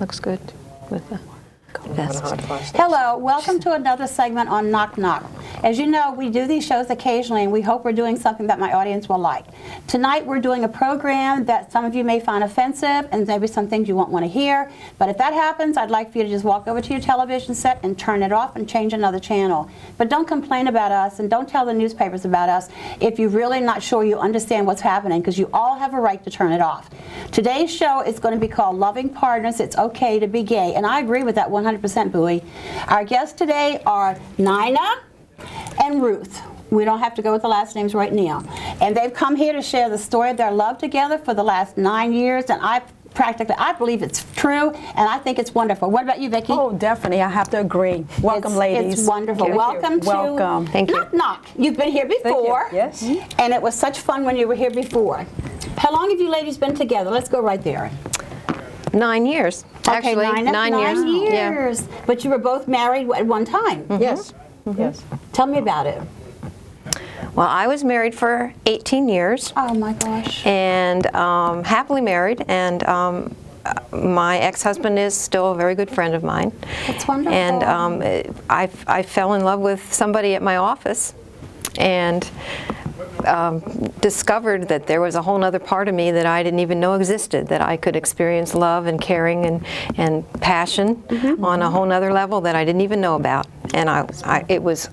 looks good with the vest. Hello, welcome to another segment on Knock Knock. As you know, we do these shows occasionally, and we hope we're doing something that my audience will like. Tonight we're doing a program that some of you may find offensive, and maybe some things you won't want to hear. But if that happens, I'd like for you to just walk over to your television set and turn it off and change another channel. But don't complain about us, and don't tell the newspapers about us if you're really not sure you understand what's happening, because you all have a right to turn it off. Today's show is going to be called Loving Partners, It's Okay to Be Gay, and I agree with that 100%, Bowie. Our guests today are Nina and Ruth. We don't have to go with the last names right now. And they've come here to share the story of their love together for the last 9 years, and I believe it's true, and I think it's wonderful. What about you, Vicki? Oh, definitely. I have to agree. Welcome, ladies. It's wonderful. Thank Welcome you. to Welcome. Thank you. Knock Knock. You've been here before. Yes. And it was such fun when you were here before. How long have you ladies been together? Let's go right there. 9 years. Okay, Actually, 9 years. 9 years. Yeah. But you were both married at one time. Yes. Yes. Tell me about it. Well, I was married for 18 years. Oh my gosh. And happily married, and my ex-husband is still a very good friend of mine. That's wonderful. And I fell in love with somebody at my office, and discovered that there was a whole other part of me that I didn't even know existed, that I could experience love and caring and passion on a whole other level that I didn't even know about. And it was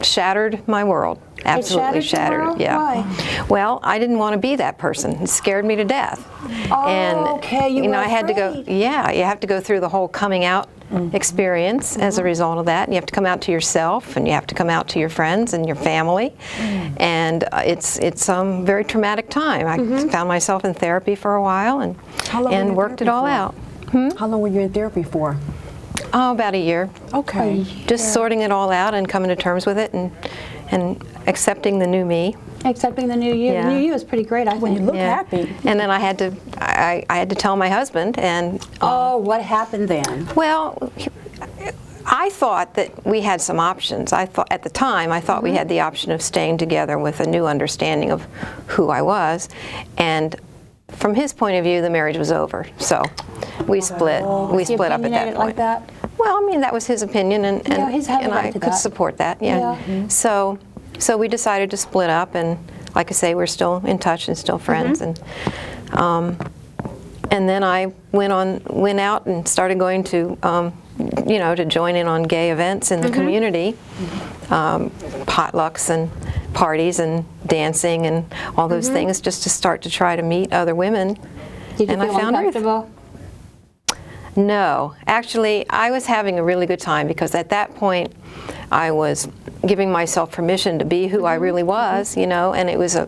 shattered my world. Absolutely shattered. Your world? Yeah. Why? Well, I didn't want to be that person. It scared me to death. Oh, and okay. You were I had to go. afraid. Yeah, you have to go through the whole coming out experience as a result of that. And you have to come out to yourself, and you have to come out to your friends and your family. And it's very traumatic time. I found myself in therapy for a while and worked it all out. How long were you in therapy for? Oh, about a year. Okay. Just sorting it all out and coming to terms with it and accepting the new me. Accepting the new you. Yeah. The new you is pretty great, I think. Well, you look happy. And then I had to tell my husband, and Oh, what happened then? well, I thought that we had some options. I thought at the time we had the option of staying together with a new understanding of who I was, and from his point of view, the marriage was over. So we split. We split up at that point. Like that? Well, I mean, that was his opinion, and Yeah, he's had a right I to could that. support that. Yeah. So we decided to split up, and like I say, we're still in touch and still friends. And then I went out and started going to to join in on gay events in the community, potlucks and parties and dancing and all those things, just to start to try to meet other women. Did you and feel I found Ruth. uncomfortable? No, actually, I was having a really good time, because at that point I was giving myself permission to be who I really was, and it was a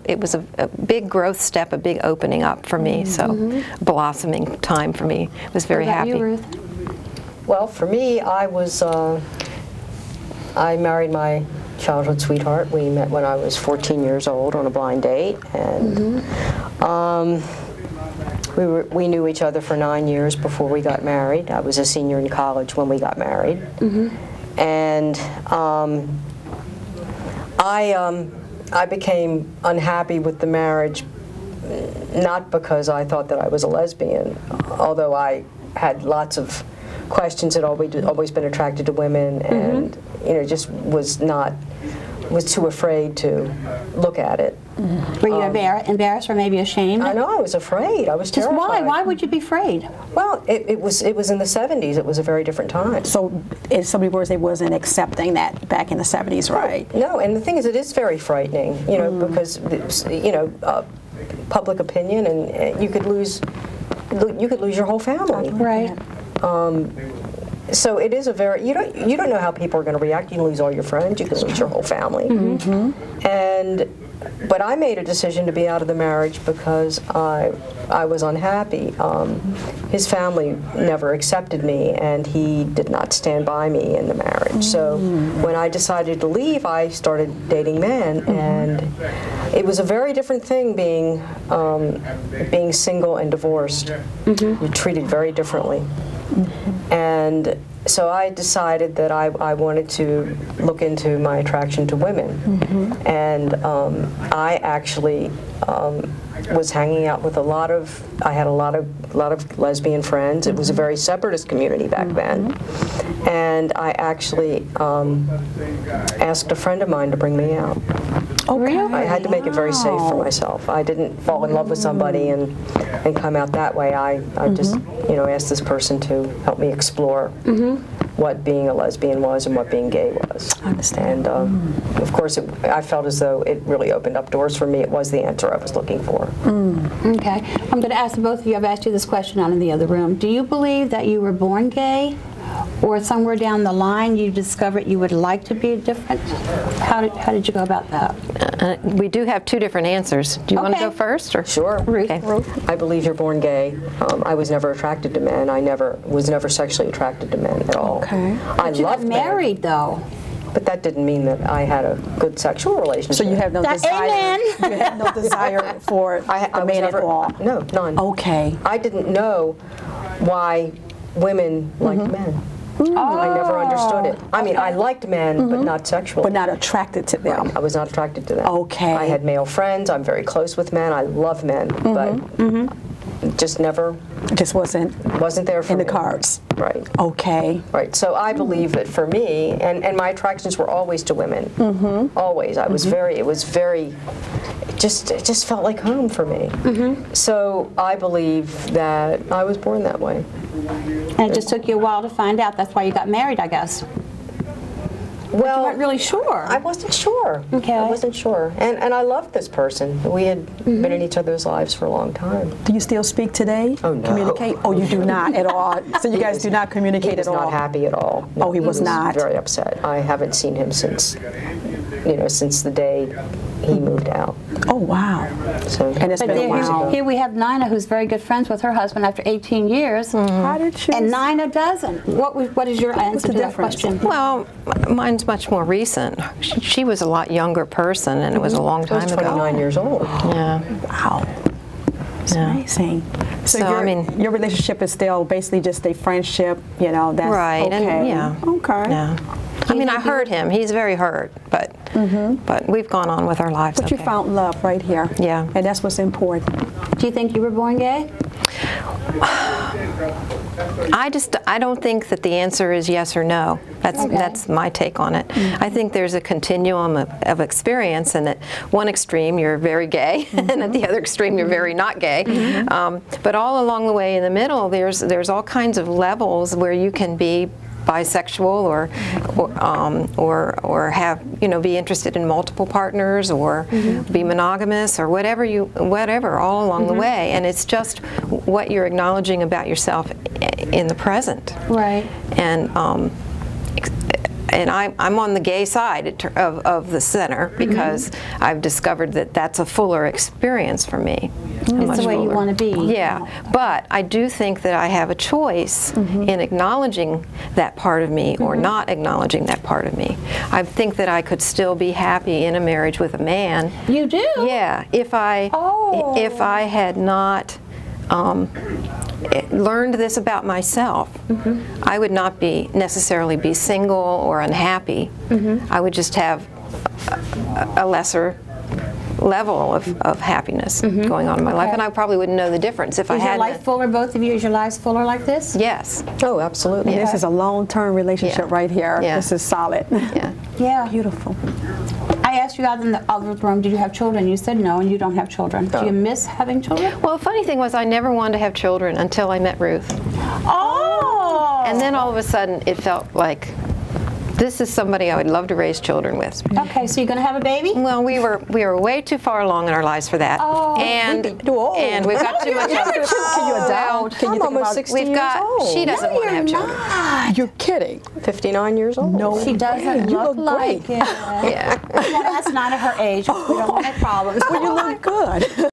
big growth step, a big opening up for me. So blossoming time for me. I was very What about happy. you, Ruth? Well, for me, I married my childhood sweetheart. We met when I was 14 years old on a blind date, and we knew each other for 9 years before we got married. I was a senior in college when we got married, and I became unhappy with the marriage, not because I thought that I was a lesbian, although I had lots of questions, had always been attracted to women, and just was too afraid to look at it. Were you embarrassed or maybe ashamed? I know, I was afraid. I was Just terrified. why? Why would you be afraid? Well, it was in the 70s. It was a very different time. So, in so many words, they wasn't accepting that back in the 70s, right? No, and the thing is, it is very frightening, because public opinion, and you could lose your whole family. Right. So it is you don't know how people are going to react. You can lose all your friends. You can lose your whole family. But I made a decision to be out of the marriage because I was unhappy. His family never accepted me, and he did not stand by me in the marriage. So when I decided to leave, I started dating men, and it was a very different thing being single and divorced. You're treated very differently. And so I decided that I wanted to look into my attraction to women, and I actually was hanging out with I had a lot of lesbian friends. It was a very separatist community back then. And I actually asked a friend of mine to bring me out. Okay. I had to make it very safe for myself. I didn't fall in love with somebody and come out that way. I just, asked this person to help me explore what being a lesbian was and what being gay was. I understand. And of course, I felt as though it really opened up doors for me. It was the answer I was looking for. Okay. I'm going to ask both of you, I've asked you this question out in the other room. Do you believe that you were born gay? Or somewhere down the line you discovered you would like to be different? How did you go about that? We do have two different answers. Do you want to Okay. go first? Or? Sure. Ruth. Okay. I believe you're born gay. I was never attracted to men. I was never sexually attracted to men at all. Okay. I You got loved men, married though. but that didn't mean that I had a good sexual relationship. So you have no desire. Amen. You have no desire for I the was man never, at all. No, none. Okay. I didn't know why women liked men. I never understood it. I mean, I liked men, but not sexually. But not attracted to them. I was not attracted to them. Okay. I had male friends. I'm very close with men. I love men, but just never Just wasn't there for in the me. cards. Right. Okay. Right. So I believe that for me, and my attractions were always to women. Always. It just felt like home for me. So I believe that I was born that way. And it just took you a while to find out. That's why you got married, I guess. Well, You weren't really sure. I wasn't sure. Okay. I wasn't sure. And I loved this person. We had been in each other's lives for a long time. Do you still speak today? Oh, no. Communicate? Oh, you do not at all. So you guys do not communicate He was at all. not happy at all. Oh, he was not. Very upset. I haven't seen him since the day he moved out. Oh, wow. So, And it's But been a while. here we have Nina, who's very good friends with her husband after 18 years, How did you? and Nina doesn't. What is your answer the to that difference? question? Well, mine's much more recent. She was a lot younger person, and it was a long I time was ago. 29 years old. Yeah. Wow. It's amazing. So, So, your, I mean- your relationship is still basically just a friendship, that's Right, okay. and yeah. Okay. Yeah. I mean, I hurt him. He's very hurt, but we've gone on with our lives. But you okay. found love right here. Yeah. And that's what's important. Do you think you were born gay? I don't think that the answer is yes or no. That's my take on it. I think there's a continuum of experience, and at one extreme you're very gay, and at the other extreme you're very not gay. But all along the way in the middle, there's all kinds of levels where you can be bisexual or have be interested in multiple partners or be monogamous or whatever all along the way, and it's just what you're acknowledging about yourself in the present. Right. And I'm on the gay side of the center because I've discovered that that's a fuller experience for me. It's the way you want to be. Yeah, but I do think that I have a choice in acknowledging that part of me or not acknowledging that part of me. I think that I could still be happy in a marriage with a man. You do? Yeah, if I had not learned this about myself, I would not necessarily be single or unhappy. I would just have a lesser level of happiness going on in my life, and I probably wouldn't know the difference if I Is your had. life fuller, both of you? Is your lives fuller like this? Yes. Oh, absolutely. This is a long-term relationship Yeah. right here. Yeah. This is solid. Yeah. Yeah. Beautiful. I asked you out in the other room, did you have children? You said no, and you don't have children. Do you miss having children? Well, the funny thing was I never wanted to have children until I met Ruth. Oh! And then all of a sudden it felt like this is somebody I would love to raise children with. Okay, so you're going to have a baby? Well, we were way too far along in our lives for that. Oh, and old. and we've got too much. Can you adopt? Can you I'm think almost about 60 We've years got. old. She doesn't want to have children. You're kidding. 59 years old. No. She doesn't way. You look look like great. it. Yeah. Well, that's not at her age. We don't want her problems. Well, you look good.